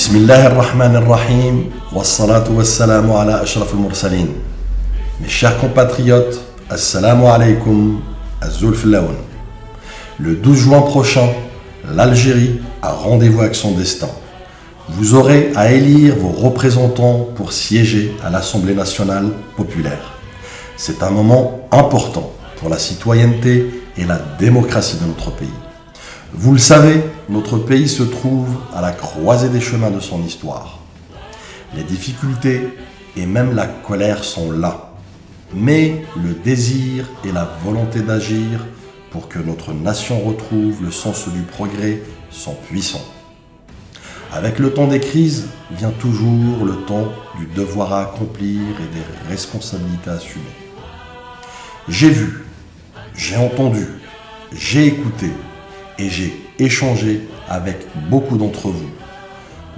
بسم الله الرحمن الرحيم والصلاة والسلام على أشرف المرسلين. Mes chers compatriotes, assalamu alaikum, Azul Flaoun. Le 12 juin prochain, l'Algérie a rendez-vous avec son destin. Vous aurez à élire vos représentants pour siéger à l'Assemblée nationale populaire. C'est un moment important pour la citoyenneté et la démocratie de notre pays. Vous le savez, notre pays se trouve à la croisée des chemins de son histoire. Les difficultés et même la colère sont là. Mais le désir et la volonté d'agir pour que notre nation retrouve le sens du progrès sont puissants. Avec le temps des crises vient toujours le temps du devoir à accomplir et des responsabilités à assumer. J'ai vu, j'ai entendu, j'ai écouté et j'ai échangé avec beaucoup d'entre vous.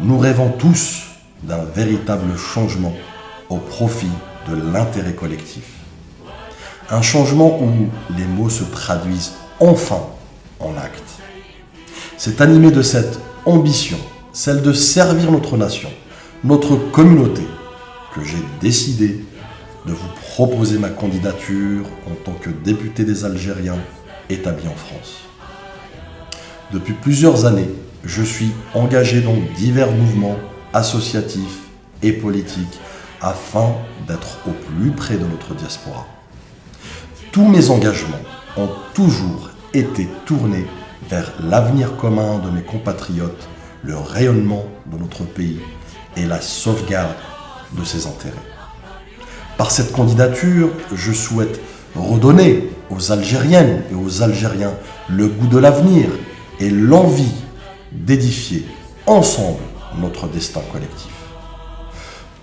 Nous rêvons tous d'un véritable changement au profit de l'intérêt collectif. Un changement où les mots se traduisent enfin en actes. C'est animé de cette ambition, celle de servir notre nation, notre communauté, que j'ai décidé de vous proposer ma candidature en tant que député des Algériens établis en France. Depuis plusieurs années, je suis engagé dans divers mouvements associatifs et politiques afin d'être au plus près de notre diaspora. Tous mes engagements ont toujours été tournés vers l'avenir commun de mes compatriotes, le rayonnement de notre pays et la sauvegarde de ses intérêts. Par cette candidature, je souhaite redonner aux Algériennes et aux Algériens le goût de l'avenir et l'envie d'édifier ensemble notre destin collectif.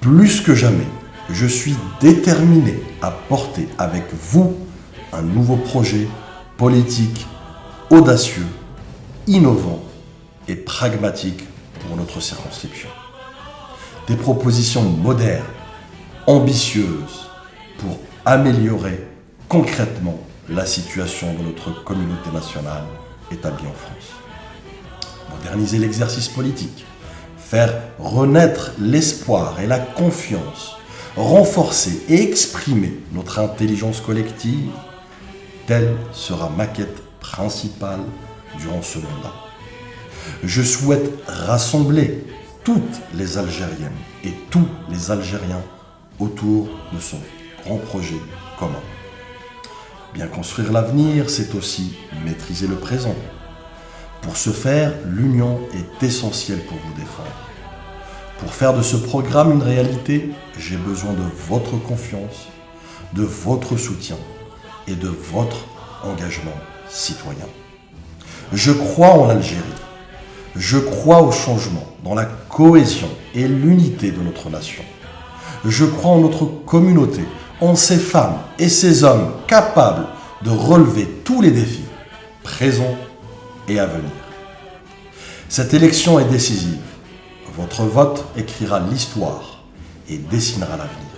Plus que jamais, je suis déterminé à porter avec vous un nouveau projet politique audacieux, innovant et pragmatique pour notre circonscription. Des propositions modernes, ambitieuses pour améliorer concrètement la situation de notre communauté nationale établie en France. Moderniser l'exercice politique, faire renaître l'espoir et la confiance, renforcer et exprimer notre intelligence collective, telle sera ma quête principale durant ce mandat. Je souhaite rassembler toutes les Algériennes et tous les Algériens autour de son grand projet commun. Bien construire l'avenir, c'est aussi maîtriser le présent. Pour ce faire, l'union est essentielle pour vous défendre. Pour faire de ce programme une réalité, j'ai besoin de votre confiance, de votre soutien et de votre engagement citoyen. Je crois en l'Algérie. Je crois au changement, dans la cohésion et l'unité de notre nation. Je crois en notre communauté, en ces femmes et ces hommes capables de relever tous les défis, présents et à venir. Cette élection est décisive. Votre vote écrira l'histoire et dessinera l'avenir.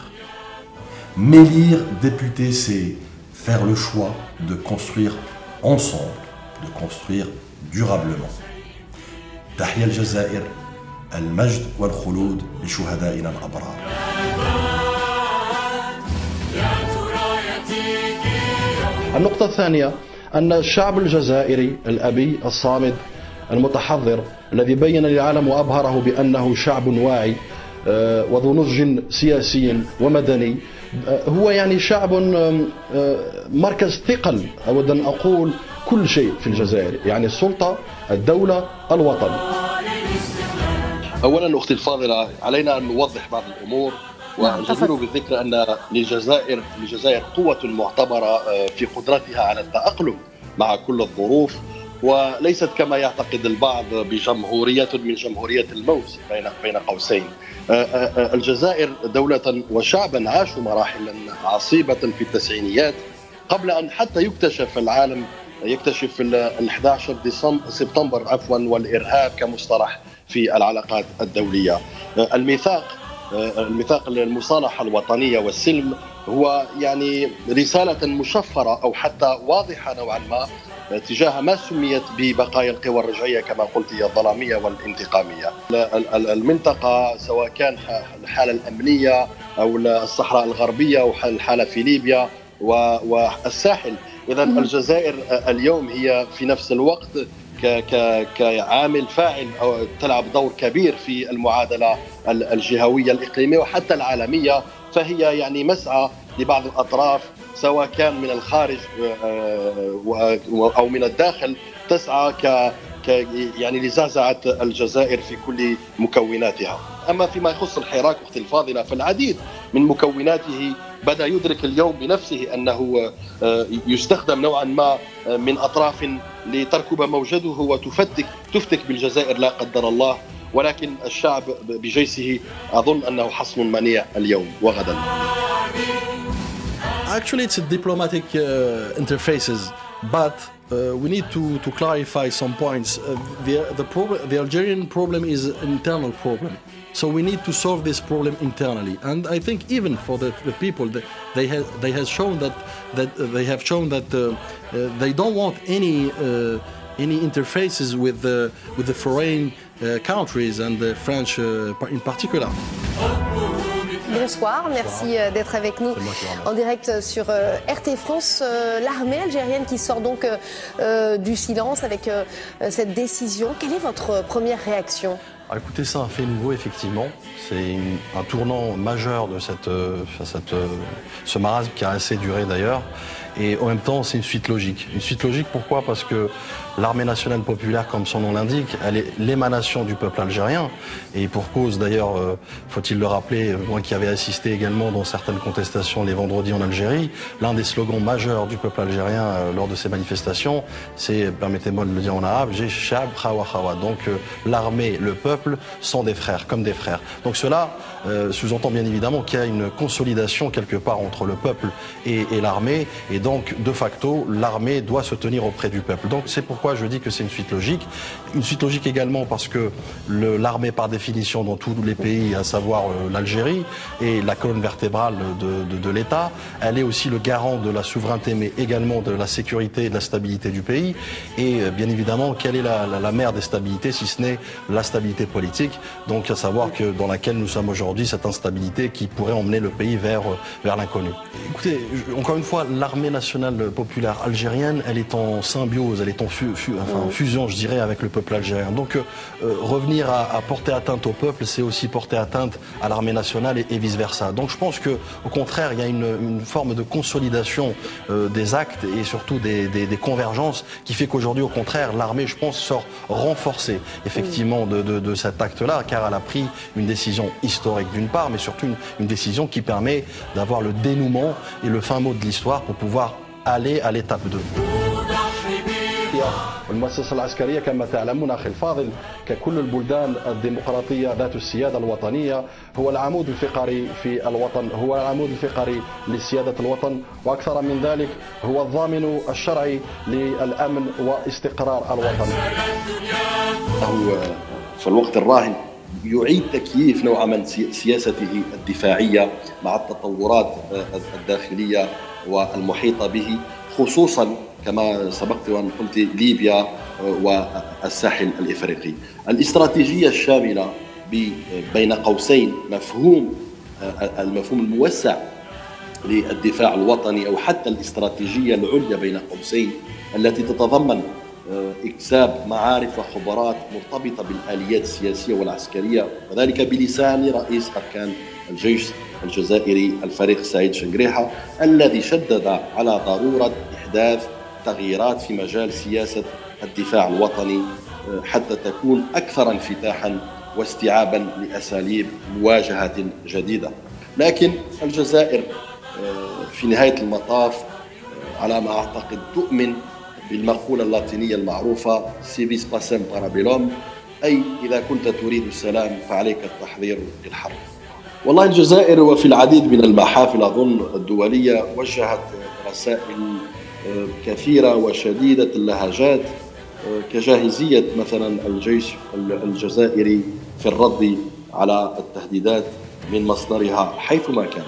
M'élire député, c'est faire le choix de construire ensemble, de construire durablement. Tahia al-Jazair, al-Majd wal-Khouloud li shuhadaina al-abrar. النقطة الثانية أن الشعب الجزائري الأبي الصامد المتحضر الذي بين للعالم وأبهره بأنه شعب واعي وذو نضج سياسي ومدني هو يعني شعب مركز ثقل. أود أن أقول كل شيء في الجزائر، يعني السلطة، الدولة، الوطن. أولا أختي الفاضلة، علينا أن نوضح بعض الأمور، والجدير بالذكر أن للجزائر قوة معتبرة في قدرتها على التأقلم مع كل الظروف، وليست كما يعتقد البعض بجمهورية من جمهورية الموت بين قوسين. الجزائر دولة وشعبا عاشوا مراحلا عصيبة في التسعينيات قبل أن حتى يكتشف العالم يكتشف ال 11 سبتمبر والإرهاب كمصطلح في العلاقات الدولية. الميثاق المصالحة الوطنية والسلم هو يعني رسالة مشفرة أو حتى واضحة نوعا ما تجاه ما سميت ببقايا القوى الرجعية كما قلت هي الظلامية والانتقامية. المنطقة سواء كان الحالة الأمنية أو الصحراء الغربية أو الحالة في ليبيا والساحل، إذا الجزائر اليوم هي في نفس الوقت كعامل فاعل أو تلعب دور كبير في المعادلة الجهوية الإقليمية وحتى العالمية، فهي يعني مسعى لبعض الأطراف سواء كان من الخارج أو من الداخل تسعى يعني لزعزعة الجزائر في كل مكوناتها. أما فيما يخص الحراك أختي الفاضلة فالعديد من مكوناته بدأ يدرك اليوم بنفسه أنه يستخدم نوعا ما من أطراف لتركب موجده وتفتك بالجزائر لا قدر الله، ولكن الشعب بجيشه أظن أنه حصن منيع اليوم وغدا. Actually, it's a diplomatic interfaces, but we need to clarify some points. The Algerian problem is an internal problem, so we need to solve this problem internally. And I think even for the people, they have shown that they don't want any interfaces with the foreign countries and the French in particular. Bonsoir, merci d'être avec nous en direct sur RT France. L'armée algérienne qui sort donc du silence avec cette décision. Quelle est votre première réaction ? Écoutez, c'est un fait nouveau, effectivement. C'est un tournant majeur de ce marasme qui a assez duré d'ailleurs. Et en même temps, c'est une suite logique. Une suite logique, pourquoi ? Parce que l'armée nationale populaire, comme son nom l'indique, elle est l'émanation du peuple algérien. Et pour cause, d'ailleurs, faut-il le rappeler, moi qui avais assisté également dans certaines contestations les vendredis en Algérie, l'un des slogans majeurs du peuple algérien lors de ces manifestations, c'est, permettez-moi de le dire en arabe, J'ai Shab Khawa Khawa. Donc l'armée, le peuple sont des frères, comme des frères. Donc cela sous-entend bien évidemment qu'il y a une consolidation quelque part entre le peuple et l'armée. Et donc, de facto, l'armée doit se tenir auprès du peuple. Donc c'est pourquoi je dis que c'est une suite logique. Une suite logique également parce que l'armée, par définition, dans tous les pays, à savoir l'Algérie, est la colonne vertébrale de l'État. Elle est aussi le garant de la souveraineté, mais également de la sécurité et de la stabilité du pays. Et bien évidemment, quelle est la mère des stabilités, si ce n'est la stabilité politique, donc à savoir que dans laquelle nous sommes aujourd'hui, cette instabilité qui pourrait emmener le pays vers l'inconnu. Écoutez, encore une fois, l'armée nationale populaire algérienne, elle est en symbiose, elle est en fusion, je dirais, avec le peuple algérien. Donc revenir à porter atteinte au peuple, c'est aussi porter atteinte à l'armée nationale et vice-versa. Donc je pense qu'au contraire, il y a une forme de consolidation des actes et surtout des convergences qui fait qu'aujourd'hui, au contraire, l'armée, je pense, sort renforcée effectivement de cet acte-là, car elle a pris une décision historique d'une part, mais surtout une décision qui permet d'avoir le dénouement et le fin mot de l'histoire pour pouvoir aller à l'étape 2. والمؤسسة العسكرية كما تعلمون أخي الفاضل ككل البلدان الديمقراطية ذات السيادة الوطنية هو العمود الفقري في الوطن، هو العمود الفقري لسيادة الوطن، وأكثر من ذلك هو الضامن الشرعي للأمن واستقرار الوطن. في الوقت الراهن يعيد تكييف نوعا من سياسته الدفاعية مع التطورات الداخلية والمحيطة به، خصوصا كما سبقت وأن قلت ليبيا والساحل الإفريقي. الاستراتيجية الشاملة بين قوسين المفهوم الموسع للدفاع الوطني أو حتى الاستراتيجية العليا بين قوسين التي تتضمن إكساب معارف وخبرات مرتبطة بالآليات السياسية والعسكرية، وذلك بلسان رئيس أركان الجيش الجزائري الفريق سعيد شنقريحة، الذي شدد على ضرورة إحداث تغييرات في مجال سياسة الدفاع الوطني حتى تكون أكثر انفتاحا واستيعابا لأساليب مواجهة جديدة. لكن الجزائر في نهاية المطاف على ما أعتقد تؤمن بالمقولة اللاتينية المعروفة سيفيس باسم بارابيلوم، أي إذا كنت تريد السلام فعليك التحضير للحرب. والله الجزائر وفي العديد من المحافل أظن الدولية وجهت رسائل كثيرة وشديدة اللهجات كجاهزية مثلا الجيش الجزائري في الرد على التهديدات من مصدرها حيثما كان.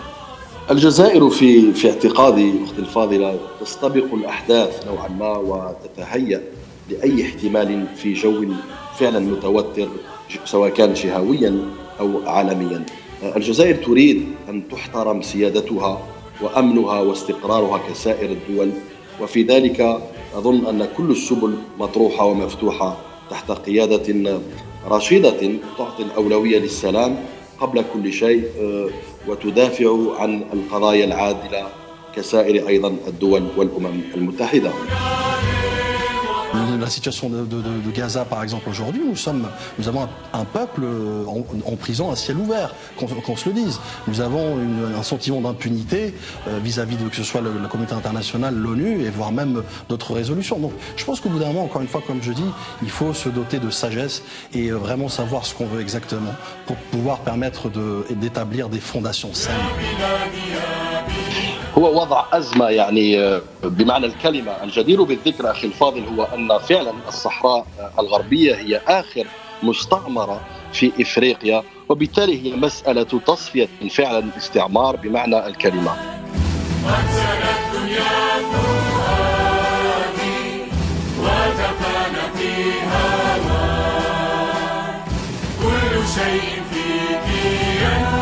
الجزائر في اعتقادي أختي الفاضلة تستبق الأحداث نوعا ما وتتهيأ لأي احتمال في جو فعلا متوتر سواء كان جهويا أو عالميا. الجزائر تريد أن تحترم سيادتها وأمنها واستقرارها كسائر الدول، وفي ذلك أظن أن كل السبل مطروحة ومفتوحة تحت قيادة رشيدة تعطي الأولوية للسلام قبل كل شيء، وتدافع عن القضايا العادلة كسائر أيضا الدول والأمم المتحدة. La situation de Gaza, par exemple, aujourd'hui, nous avons un peuple en prison à ciel ouvert, qu'on se le dise. Nous avons un sentiment d'impunité vis-à-vis de que ce soit la communauté internationale, l'ONU, et voire même d'autres résolutions. Donc, je pense qu'au bout d'un moment, encore une fois, comme je dis, il faut se doter de sagesse et vraiment savoir ce qu'on veut exactement pour pouvoir permettre d'établir des fondations saines. هو وضع أزمة يعني بمعنى الكلمة. الجدير بالذكر أخي الفاضل هو أن فعلا الصحراء الغربية هي آخر مستعمرة في إفريقيا، وبالتالي هي مسألة تصفية فعلا الاستعمار بمعنى الكلمة. كل شيء فيك